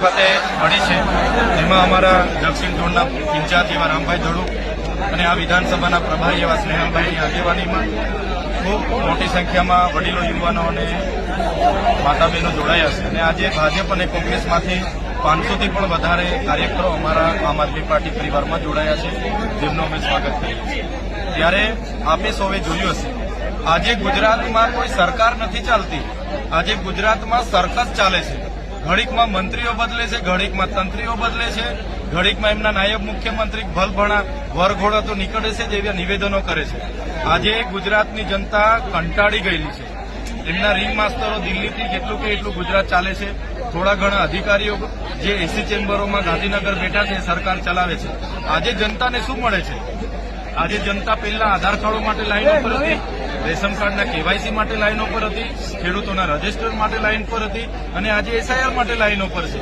ખાતે મળી છે જેમાં અમારા દક્ષિણ ઝોનના ઇન્ચાર્જ એવા રામભાઈ ધડુ અને આ વિધાનસભાના પ્રભારી એવા સ્નેહલભાઈની આગેવાનીમાં ખૂબ મોટી સંખ્યામાં વડીલો, યુવાનો અને માતા બહેનો જોડાયા છે. અને આજે ભાજપ અને કોંગ્રેસમાંથી 500થી પણ વધારે કાર્યકરો અમારા આમ આદમી પાર્ટી પરિવારમાં જોડાયા છે, જેમનું અમે સ્વાગત કરીએ છીએ. ત્યારે આપે સૌએ જોયું હશે, આજે ગુજરાતમાં કોઈ સરકાર નથી ચાલતી, આજે ગુજરાતમાં સર્કસ ચાલે છે. ઘડીકમાં મંત્રીઓ બદલે છે, ઘડીકમાં તંત્રીઓ બદલે છે, ઘડીકમાં એમના નાયબ મુખ્યમંત્રી ભલભણા વરઘોડા તો નીકળે છે જેવા નિવેદનો કરે છે. આજે ગુજરાતની જનતા કંટાળી ગયેલી છે. એમના રિંગ માસ્ટરો દિલ્હીથી જેટલું કે એટલું ગુજરાત ચાલે છે. થોડા ઘણા અધિકારીઓ જે એસી ચેમ્બરોમાં ગાંધીનગર બેઠા છે, સરકાર ચલાવે છે. આજે જનતાને શું મળે છે? આજે જનતા પહેલા આધાર કાર્ડો માટે લાઈનો પર હતી, રેશન કાર્ડના કેવાયસી માટે લાઈનો પર હતી, ખેડૂતોના રજીસ્ટર માટે લાઈન પર હતી અને આજે એસઆઈઆર માટે લાઈનો પર છે.